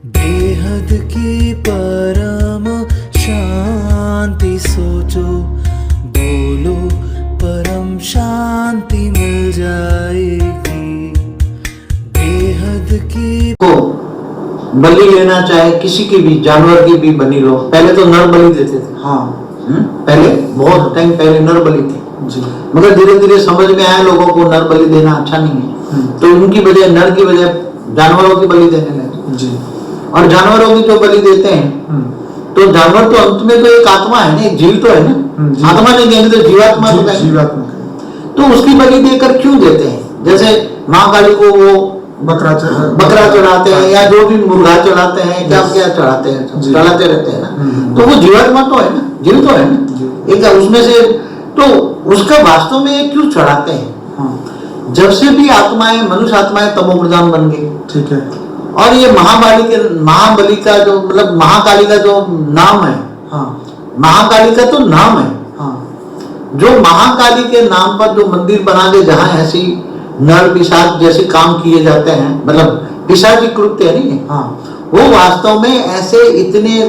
बेहद की परम शांति सोचो, बोलो परम शांति मिल जाएगी। बेहद की को बलि लेना चाहे किसी की भी, जानवर की भी बलि लो। पहले तो नर बलि देते थे। हाँ पहले बहुत टाइम पहले नर बलि थे जी। मगर धीरे धीरे समझ में आया लोगों को नर बलि देना अच्छा नहीं है, तो उनकी बजाय नर की बजाय जानवरों की बलि देने लगे जी। और जानवरों की जो बलि देते हैं तो जानवर तो अंत में तो एक आत्मा है ना, एक जीव तो है ना। आत्मा नहीं देंगे तो जीवात्मा तो कहेंगे। जीवात्मा तो उसकी बलि देकर क्यों देते हैं? जैसे महाकाली को वो बकरा चढ़ाते हैं या जो भी मुर्गा चढ़ाते हैं, क्या क्या चढ़ाते हैं, चढ़ाते रहते हैं ना। तो वो जीवात्मा तो है ना, जीव तो है ना एक उसमें से। तो उसका वास्तव में क्यों चढ़ाते हैं? हाँ। जब से भी आत्माएं, मनुष्य आत्माएं तमोप्रधान बन गई, ठीक है। और ये महाबली का जो मतलब महाकाली का जो नाम है, हाँ। महाकाली का तो नाम है। हाँ। जो महाकाली के नाम पर जो मंदिर बना दे, जहां ऐसी नर पिशाच जैसे काम किए जाते हैं, मतलब पिशाची कृत्य है नहीं, हाँ। वो वास्तव में ऐसे इतने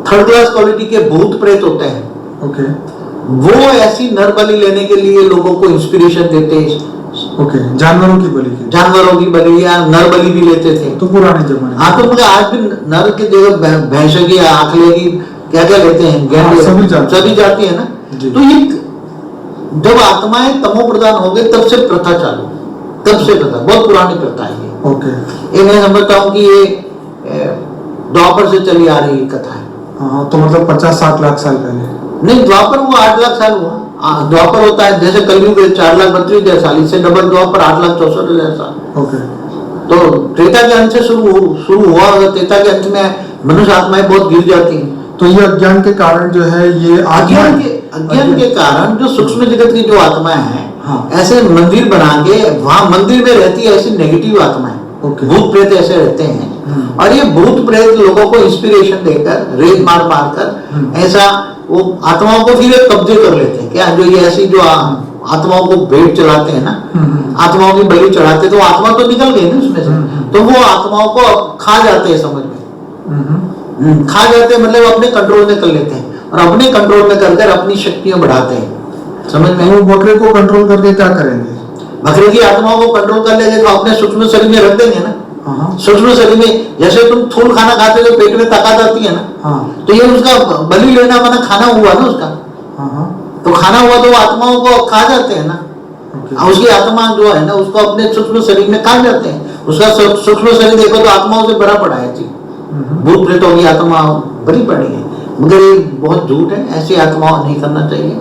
थर्ड क्लास क्वालिटी के भूत प्रेत होते हैं। ओके। वो ऐसी नर बलि लेने के लिए लोगों को इंस्पिरेशन देते हैं। ओके, जानवरों की बलि की, जानवरों की बलि या नर बलि भी लेते थे तो पुराने जमाने। हाँ, तो मुझे आज भी नर की जगह भैंसों की, आखले की, क्या क्या लेते हैं, हाँ, सभी जाती है ना। तो ये जब आत्माएं तमो प्रधान हो गए तब से प्रथा चालू, तब से प्रथा, बहुत पुरानी प्रथा है ये। ओके। ये मैं समझता हूँ कि ये द्वापर से चली आ रही कथा है। हाँ, तो मतलब 50-60 लाख साल पहले नहीं, द्वापर वो 8 लाख साल हुआ। द्वापर होता है जैसे कलयुग 4,32,000 साल, इससे डबल द्वापर 8,64,000 साल। ओके। तो त्रेता के अंत से शुरू हुआ, अगर त्रेता के अंत में मनुष्य आत्माएं बहुत गिर जाती हैं। तो ये अज्ञान के कारण जो है, ये अज्ञान के कारण जो सूक्ष्म जगत की जो आत्माएं हैं, हाँ। ऐसे मंदिर बना के वहां मंदिर में रहती है ऐसी नेगेटिव आत्माएं, भूत प्रेत ऐसे रहते हैं। और ये भूत प्रेत लोगों को इंस्पिरेशन देकर, रेत मार कर ऐसा वो आत्माओं को फिर कब्जे कर लेते हैं। क्या जो ये ऐसी जो आत्माओं को भेंट चलाते हैं ना, आत्माओं की बलि चढ़ाते, तो आत्मा तो निकल गई ना उसमें से, तो वो आत्माओं को खा जाते हैं, समझ में खा जाते हैं, मतलब अपने कंट्रोल में कर लेते हैं, और अपने कंट्रोल में कर अपनी शक्तियां बढ़ाते हैं, समझ में। वो बकरे को कंट्रोल करके क्या करेंगे? बकरे की आत्माओं को कंट्रोल कर लेंगे तो अपने सूक्ष्म शरीर में रख देंगे ना। सूक्ष्म शरीर में जैसे तुम थूल खाना खाते हो, पेट में ताकत आती है ना, तो ये उसका बलि लेना माना खाना हुआ ना उसका। तो खाना हुआ तो वो आत्माओं को खा जाते हैं ना। उसकी आत्मा जो है ना, उसको अपने सूक्ष्म शरीर में खा जाते हैं। उसका सूक्ष्म शरीर देखो तो आत्माओं से भरा पड़ा है जी। भूत प्रेतों की आत्मा भरी पड़ी है, मगर ये बहुत झूठ है, ऐसी आत्माओं नहीं करना चाहिए।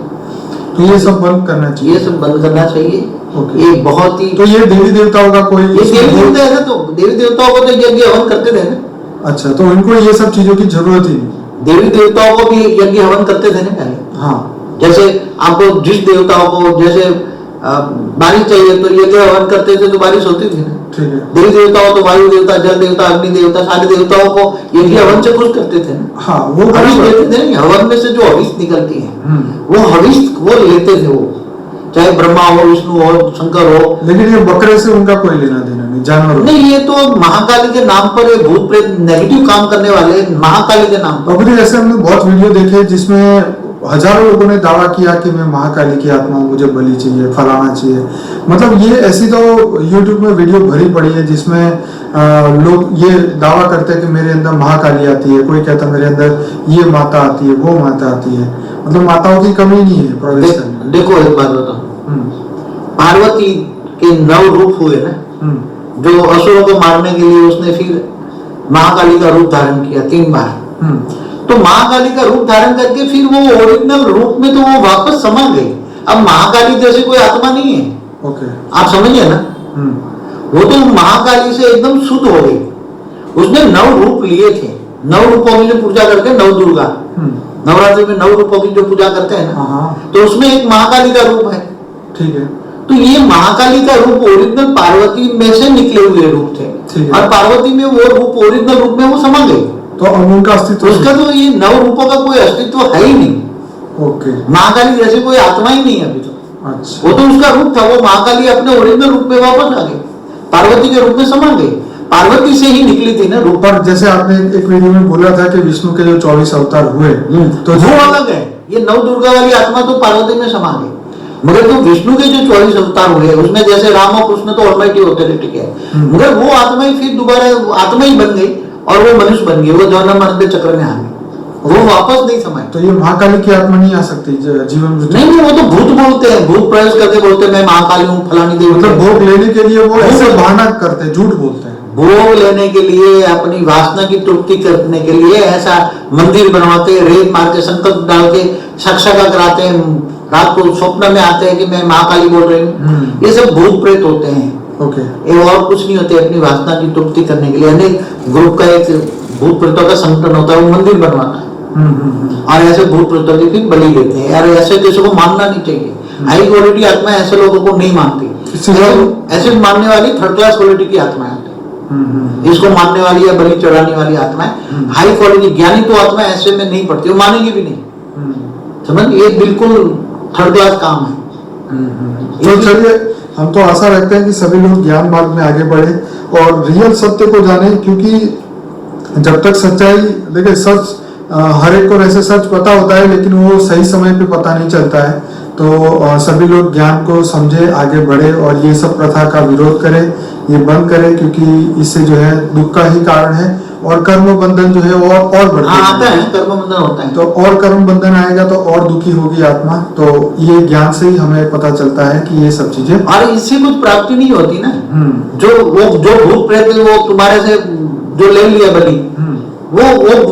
तो ये सब बंद करना चाहिए, ये सब बंद करना चाहिए। ये बहुत ही, तो ये देवी देवताओं का कोई, ये देवी देवता है ना, तो देवी देवताओं को तो यज्ञ हवन करते थे ना। अच्छा, तो उनको ये सब चीजों की जरूरत ही नहीं। देवी देवताओं को भी यज्ञ हवन करते थे ना पहले। हाँ, जैसे आपको जिस देवताओं को जैसे बारिश चाहिए तो यज्ञ हवन करते थे तो बारिश होती थी ना। ठीक है। देवी देवताओं तो वायु देवता, जल देवता, अग्नि देवता, सारे देवताओं को यज्ञ हवन से खुश करते थे ना। हाँ, वो हविष देते थे, हवन में से जो हविष निकलती है वो हविष वो लेते थे, वो चाहे ब्रह्मा हो, विष्णु हो, शंकर हो। लेकिन ये बकरे से उनका कोई लेना देना नहीं, जानवर नहीं। ये तो महाकाली के नाम पर, ये भूत प्रेत नेगेटिव काम करने वाले महाकाली के नाम पर। अभी जैसे हमने बहुत वीडियो देखे जिसमें हजारों लोगों ने दावा किया कि मैं महाकाली की आत्मा हूँ, मुझे बलि चाहिए, फलाना चाहिए। मतलब ये ऐसी तो YouTube में वीडियो भरी पड़ी है जिसमें लोग ये दावा करते हैं कि मेरे अंदर महाकाली आती है, कोई कहता है मेरे अंदर ये माता आती है, वो माता आती है। मतलब माताओं की कमी नहीं है प्रवेश करने। देखो एक बात बताओ, पार्वती के 9 रूप हुए ना, जो असुरों को मारने के लिए उसने फिर महाकाली का रूप धारण किया 3 बार। तो महाकाली का रूप धारण करके फिर वो ओरिजिनल रूप में तो वो वापस समा गई। अब महाकाली जैसे कोई आत्मा नहीं है। ओके, आप समझिए ना। वो तो महाकाली से एकदम शुद्ध हो गई। उसने 9 रूप लिए थे, 9 रूपों की जो पूजा करते हैं, 9 दुर्गा, नवरात्रि में 9 रूपों की जो पूजा करते हैं ना, तो उसमें एक महाकाली का रूप है। ठीक है। तो ये महाकाली का रूप ओरिजिनल पार्वती में से निकले हुए रूप थे, और पार्वती में वो रूप ओरिजिनल रूप में वो समा गई। तो उनका अस्तित्व, उसका तो ये 9 रूपों का कोई अस्तित्व है ही नहीं। ओके, महाकाली जैसे कोई आत्मा ही नहीं है अभी तो। अच्छा, वो तो उसका रूप था, वो महाकाली अपने ओरिजिनल रूप में वापस आ गई, पार्वती के रूप में समा गई। पार्वती से ही निकली थी ना रूप। पर जैसे आपने एक वीडियो में बोला था कि विष्णु के जो 24 अवतार हुए तो वो अलग है, ये नव दुर्गा वाली आत्मा तो पार्वती में समा गई, मगर जो विष्णु के जो 24 अवतार हुए उसमें जैसे राम और कृष्ण तो ऑलमाइटी होते रहे, ठीक है, मगर वो आत्मा ही फिर दोबारा आत्मा ही बन गई और वो मनुष्य बन गई, वो जन्म मरण के चक्र में आ गई, वो वापस नहीं समाये। तो ये महाकाली की आत्मा नहीं आ सकती जीवन में? नहीं, वो तो भूत बोलते हैं, भूत प्रवेश करके बोलते हैं मैं महाकाली हूँ फलानी देवी। मतलब भोग लेने के लिए वो ऐसे बहाना करते हैं, झूठ बोलते हैं। भोग लेने के लिए, अपनी वासना की तृप्ति करने के लिए ऐसा मंदिर बनवाते, रेत मार के संकल्प डाल के साक्षात्कार कराते हैं, रात को स्वप्न में आते हैं कि मैं महाकाली बोल रही हूँ। ये सब भूत प्रेत होते हैं। ओके। ये और कुछ नहीं होते, अपनी वासना की तृप्ति करने के लिए अनेक ग्रुप का एक भूत प्रेतों का संगठन होता है, वो मंदिर बनवाता है और ऐसे भूत प्रेतों की फिर बलि लेते हैं। यार ऐसे किसी को मानना नहीं चाहिए, हाई क्वालिटी आत्मा ऐसे लोगों को नहीं मानती, ऐसे मानने वाली थर्ड क्लास क्वालिटी की आत्मा है, इसको मानने वाली या बलि चढ़ाने वाली आत्मा है। हाई क्वालिटी ज्ञानी तो आत्मा ऐसे में नहीं पड़ती, वो मानेगी भी नहीं, समझ, ये बिल्कुल थर्ड क्लास काम है। तो चलिए, हम तो आशा रखते हैं कि सभी लोग ज्ञान मार्ग में आगे बढ़े और रियल सत्य को जाने, क्योंकि जब तक सच्चाई, देखिए सच हर एक को वैसे सच पता होता है लेकिन वो सही समय पे पता नहीं चलता है। तो सभी लोग ज्ञान को समझे, आगे बढ़े और ये सब प्रथा का विरोध करें, ये बंद करें, क्योंकि इससे जो है दुख का ही कारण है और कर्म बंधन जो है और बढ़ता आता है, कर्म बंधन होता है। तो और कर्म बंधन आएगा तो और दुखी होगी आत्मा। तो ये ज्ञान से ही हमें पता चलता है कि ये सब चीजें, और इससे कुछ प्राप्ति नहीं होती ना। जो भूत प्रेत वो तुम्हारे से जो ले लिया बलि, वो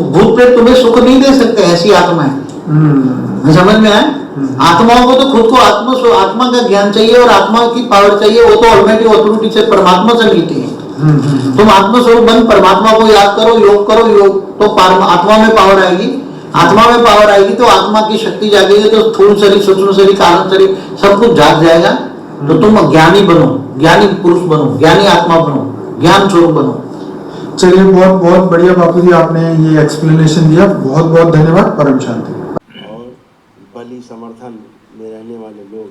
भूत प्रेत तुम्हें सुख नहीं दे सकते, ऐसी आत्मा है। समझ में आए? आत्माओं को तो खुद को आत्मा का ज्ञान चाहिए और आत्मा की पावर चाहिए, वो तो ऑलमाइटी ऑथोरिटी से परमात्मा से मिलती है। तुम आत्मस्वरूप बन परमात्मा को याद करो, योग करो, योग तो आत्मा में पावर आएगी, आत्मा में पावर आएगी तो आत्मा की शक्ति जागेगी, तो स्थूल शरीर, सूक्ष्म शरीर, कारण शरीर सब कुछ जाग जाएगा। तो तुम ज्ञानी बनो, ज्ञानी पुरुष बनो, ज्ञानी आत्मा बनो, ज्ञान स्वरूप बनो। चलिए, बहुत बहुत बढ़िया बापू जी, आपने ये एक्सप्लेनेशन दिया, बहुत बहुत धन्यवाद। परम शांति। और बलि समर्थन में रहने वाले लोग,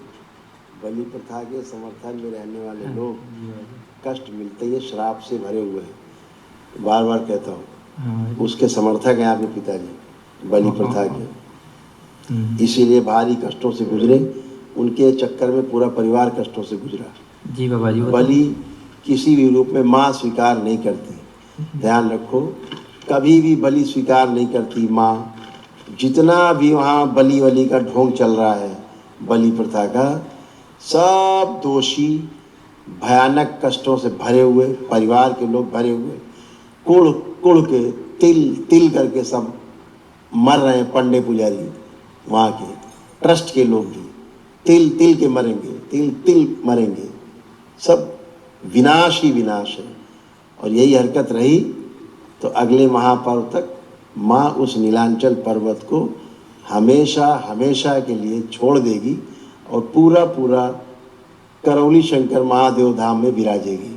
बलि प्रथा के समर्थन में रहने वाले लोग कष्ट मिलते ही श्राप से भरे हुए हैं, बार बार कहता हूँ। उसके समर्थक हैं आपके पिताजी बलि प्रथा के, इसीलिए भारी कष्टों से गुजरे, उनके चक्कर में पूरा परिवार कष्टों से गुजरा। जी बाबा जी। बलि किसी भी रूप में माँ स्वीकार नहीं करती, ध्यान रखो, कभी भी बलि स्वीकार नहीं करती माँ। जितना भी वहाँ बलि वली का ढोंग चल रहा है, बलि प्रथा का, सब दोषी भयानक कष्टों से भरे हुए परिवार के लोग भरे हुए, कुड़ कुड़ के तिल तिल करके सब मर रहे हैं। पंडे पुजारी वहाँ के ट्रस्ट के लोग भी तिल तिल के मरेंगे, तिल तिल मरेंगे, सब विनाश ही विनाश है। और यही हरकत रही तो अगले महापर्व तक माँ उस नीलांचल पर्वत को हमेशा हमेशा के लिए छोड़ देगी और पूरा पूरा करौली शंकर महादेव धाम में विराजेगी,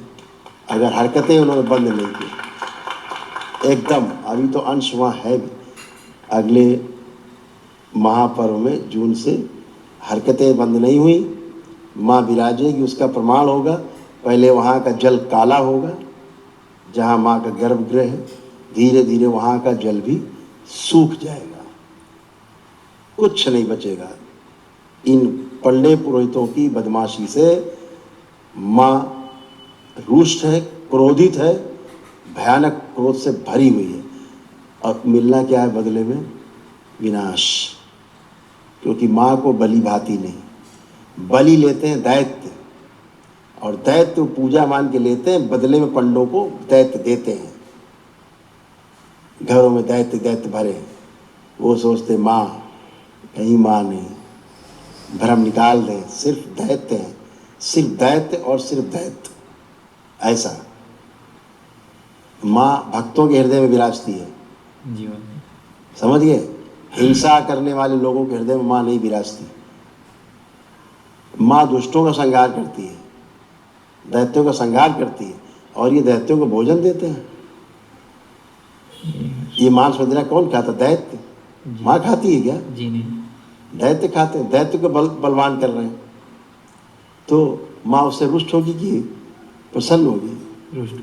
अगर हरकतें उन्होंने बंद नहीं की एकदम। अभी तो अंश वहाँ है भी, अगले महापर्व में जून से हरकतें बंद नहीं हुई, माँ विराजेगी, उसका प्रमाण होगा। पहले वहाँ का जल काला होगा, जहाँ माँ का गर्भगृह है, धीरे धीरे वहाँ का जल भी सूख जाएगा, कुछ नहीं बचेगा। इन पंडे पुरोहितों की बदमाशी से माँ रुष्ट है, क्रोधित है, भयानक क्रोध से भरी हुई है, और मिलना क्या है बदले में? विनाश। क्योंकि माँ को बलि भाती नहीं, बलि लेते हैं दैत्य, और दैत्य पूजा मान के लेते हैं, बदले में पंडों को दैत्य देते हैं। घरों में दैत्य दैत्य भरे, वो सोचते माँ, कहीं माँ नहीं, भ्रम निकाल दें, सिर्फ दैत्य हैं, सिर्फ दैत्य और सिर्फ दैत्य। ऐसा माँ भक्तों के हृदय में विराजती है, समझ गए? हिंसा करने वाले लोगों के हृदय में माँ नहीं विराजती। माँ दुष्टों का संहार करती है, दैत्यों का संहार करती है, और ये दैत्यों को भोजन देते हैं। ये मांस वगैरह कौन खाता? दैत्य। माँ खाती है क्या? जी नहीं, दैत्य खाते हैं, दैत्य को बलवान कर रहे हैं। तो माँ उससे रुष्ट होगी कि प्रसन्न होगी? रुष्ट।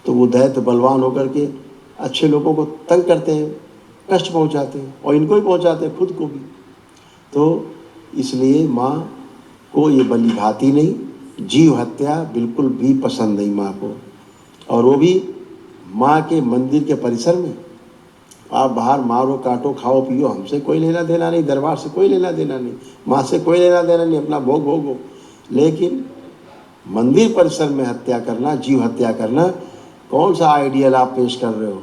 तो वो दैत्य बलवान होकर के अच्छे लोगों को तंग करते हैं, कष्ट पहुंचाते हैं और इनको ही पहुंचाते हैं, खुद को भी। तो इसलिए माँ को ये बलि भाती नहीं, जीव हत्या बिल्कुल भी पसंद नहीं माँ को। और वो भी माँ के मंदिर के परिसर में। आप बाहर मारो काटो खाओ पियो, हमसे कोई लेना देना नहीं, दरबार से कोई लेना देना नहीं, माँ से कोई लेना देना नहीं, अपना भोग भोगो। लेकिन मंदिर परिसर में हत्या करना, जीव हत्या करना, कौन सा आइडियल आप पेश कर रहे हो,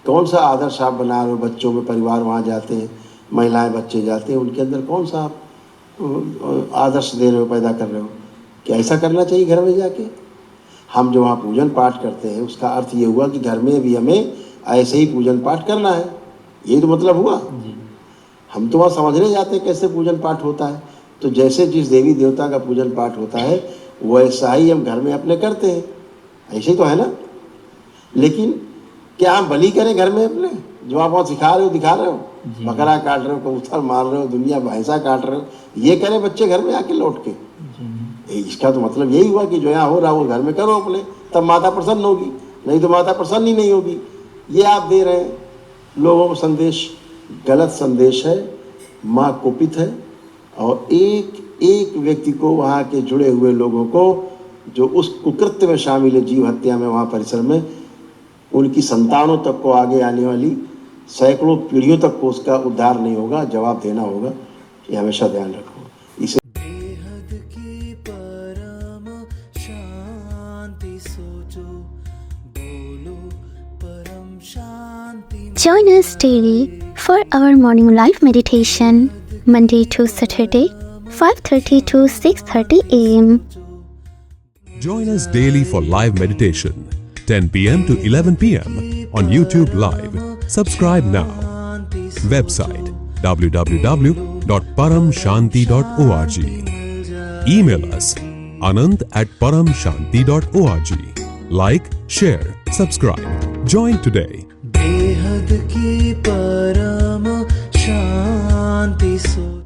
कौन सा आदर्श आप बना रहे हो। बच्चों में परिवार वहाँ जाते हैं, महिलाएं बच्चे जाते हैं, उनके अंदर कौन सा आप आदर्श दे रहे हो, पैदा कर रहे हो। क्या ऐसा करना चाहिए घर में जाके? हम जो वहाँ पूजन पाठ करते हैं उसका अर्थ ये हुआ कि घर में भी हमें ऐसे ही पूजन पाठ करना है, यही तो मतलब हुआ। हम तो वहाँ समझने जाते हैं कैसे पूजन पाठ होता है। तो जैसे जिस देवी देवता का पूजन पाठ होता है वैसा ही हम घर में अपने करते हैं, ऐसे ही तो है ना। लेकिन क्या हम बलि करें घर में अपने? जो आप वहाँ सिखा रहे हो, दिखा रहे हो, बकरा काट रहे हो, कबूतर मार रहे हो, दुनिया भैंसा काट रहे हो, ये करें बच्चे घर में आके लौट के? इसका तो मतलब यही हुआ कि जो यहाँ हो रहा है वो घर में करो अपने, तब माता प्रसन्न होगी, नहीं तो माता प्रसन्न ही नहीं होगी। ये आप दे रहे हैं लोगों को संदेश, गलत संदेश है। माँ कुपित है और एक एक व्यक्ति को, वहाँ के जुड़े हुए लोगों को जो उस कुकृत्य में शामिल है, जीव हत्या में, वहाँ परिसर में, उनकी संतानों तक को, आगे आने वाली सैकड़ों पीढ़ियों तक को उसका उद्धार नहीं होगा, जवाब देना होगा। ये हमेशा ध्यान रखो। इसे बेहद की परम शांति सोचो, बोलो परम शांति। Join us daily for our morning live meditation, Monday to Saturday, 5:30 to 6:30 a.m. Join us daily for live meditation, 10 p.m. to 11 p.m. on YouTube Live. Subscribe now. Website www.paramshanti.org. Email us anant@paramshanti.org. Like, share, subscribe. Join today. बेहद की परम शांति सोचो।